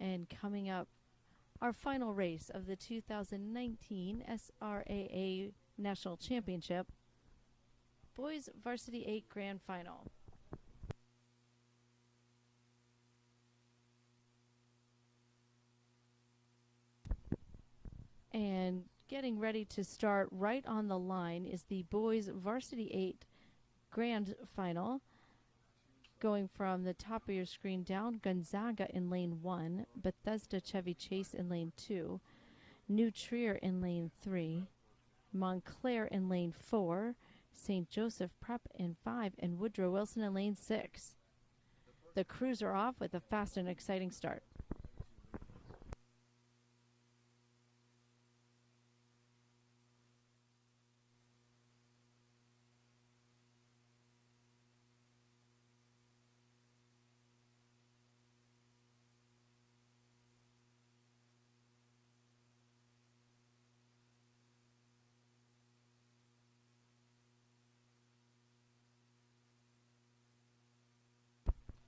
And coming up, our final race of the 2019 SRAA National Championship, Boys Varsity 8 Grand Final. And getting ready to start right on the line is the Boys Varsity 8 Grand Final. Going from the top of your screen down, Gonzaga in lane 1, Bethesda Chevy Chase in lane 2, New Trier in lane 3, Montclair in lane 4, St. Joseph Prep in 5, and Woodrow Wilson in lane 6. The crews are off with a fast and exciting start.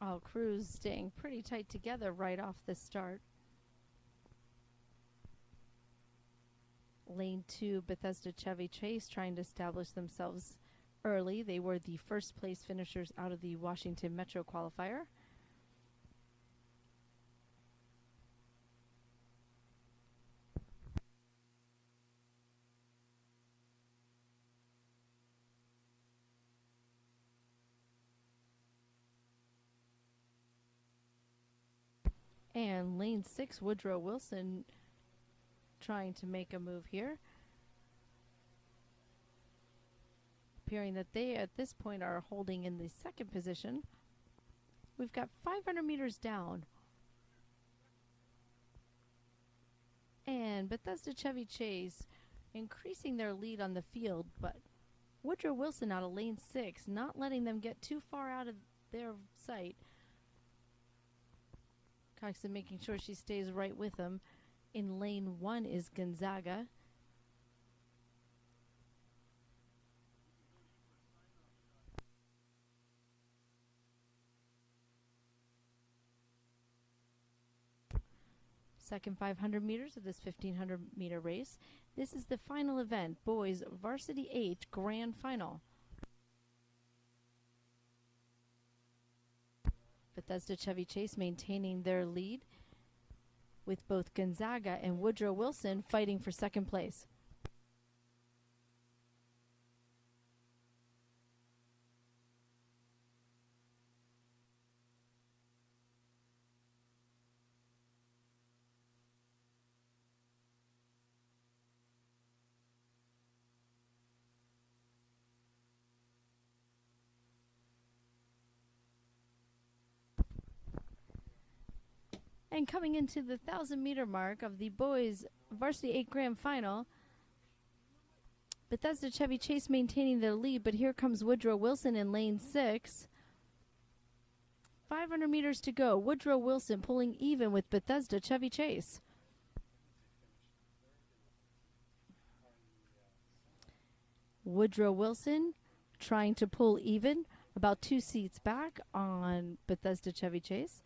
All crews staying pretty tight together right off the start. Lane 2, Bethesda Chevy Chase trying to establish themselves early. They were the first place finishers out of the Washington Metro qualifier. And lane 6, Woodrow Wilson trying to make a move here. Appearing that they at this point are holding in the second position. We've got 500 meters down. And Bethesda Chevy Chase increasing their lead on the field, but Woodrow Wilson out of lane 6, not letting them get too far out of their sight. Coxon making sure she stays right with him. In lane 1 is Gonzaga. Second 500 meters of this 1,500 meter race. This is the final event, Boys Varsity 8 Grand Final. Bethesda Chevy Chase maintaining their lead with both Gonzaga and Woodrow Wilson fighting for second place. And coming into the 1,000-meter mark of the Boys Varsity 8 Grand Final, Bethesda Chevy Chase maintaining their lead, but here comes Woodrow Wilson in lane 6. 500 meters to go. Woodrow Wilson pulling even with Bethesda Chevy Chase. Woodrow Wilson trying to pull even, about 2 seats back on Bethesda Chevy Chase.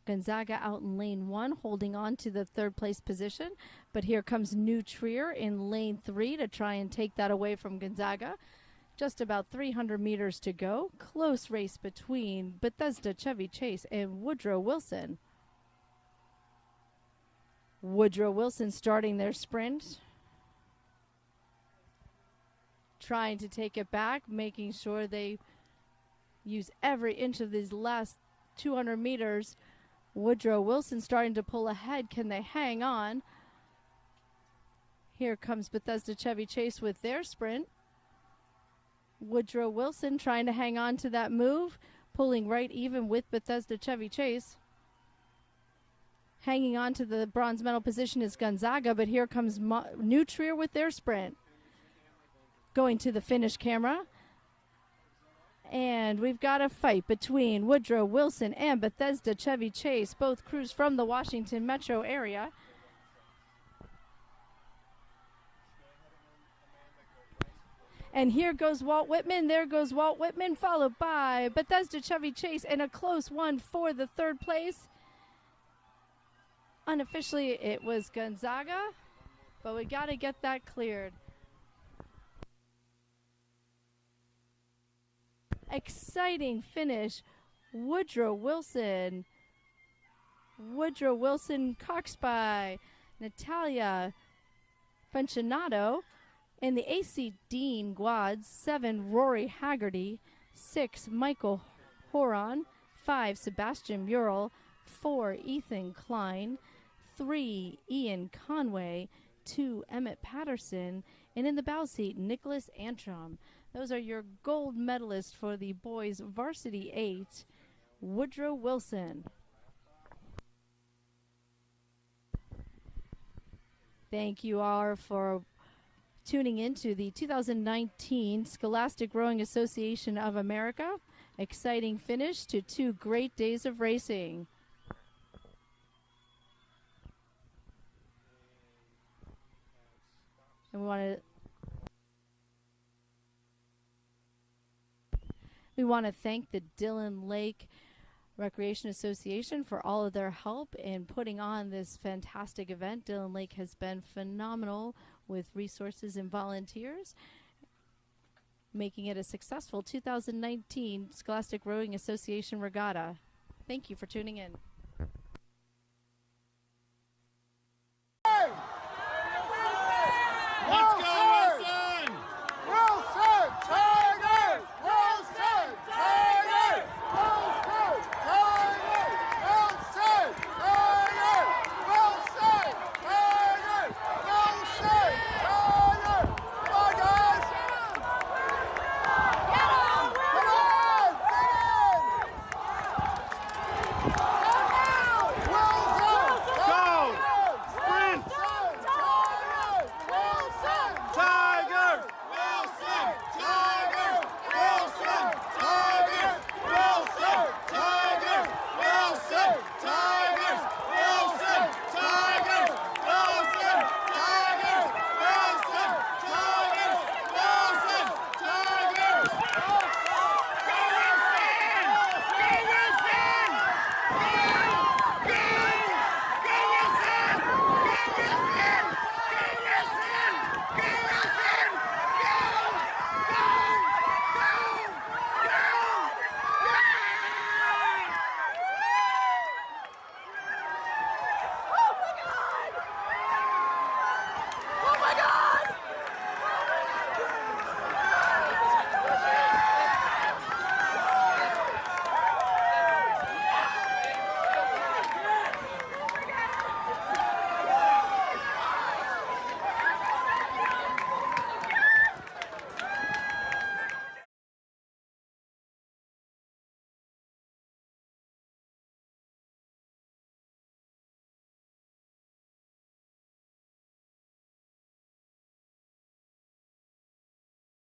Gonzaga out in lane 1, holding on to the third place position. But here comes New Trier in lane 3 to try and take that away from Gonzaga. Just about 300 meters to go. Close race between Bethesda Chevy Chase and Woodrow Wilson. Woodrow Wilson starting their sprint. Trying to take it back, making sure they use every inch of these last 200 meters. Woodrow Wilson starting to pull ahead. Can they hang on? Here comes Bethesda Chevy Chase with their sprint. Woodrow Wilson trying to hang on to that move, pulling right even with Bethesda Chevy Chase. Hanging on to the bronze medal position is Gonzaga, but here comes New Trier with their sprint. Going to the finish camera. And we've got a fight between Woodrow Wilson and Bethesda Chevy Chase, both crews from the Washington Metro area. And here goes Walt Whitman. There goes Walt Whitman, followed by Bethesda Chevy Chase, and a close one for the third place. Unofficially, it was Gonzaga, but we got to get that cleared. Exciting finish. Woodrow Wilson, Coxby, Natalia Funcinato. In the AC Dean Guads, 7, Rory Haggerty, 6, Michael Horon, 5, Sebastian Murrell, 4, Ethan Klein, 3, Ian Conway, 2, Emmett Patterson, and in the bow seat, Nicholas Antrim. Those are your gold medalists for the boys Varsity 8, Woodrow Wilson. Thank you all for tuning in to the 2019 Scholastic Rowing Association of America. Exciting finish to 2 great days of racing. And we want to thank the Dillon Lake Recreation Association for all of their help in putting on this fantastic event. Dillon Lake has been phenomenal with resources and volunteers, making it a successful 2019 Scholastic Rowing Association Regatta. Thank you for tuning in.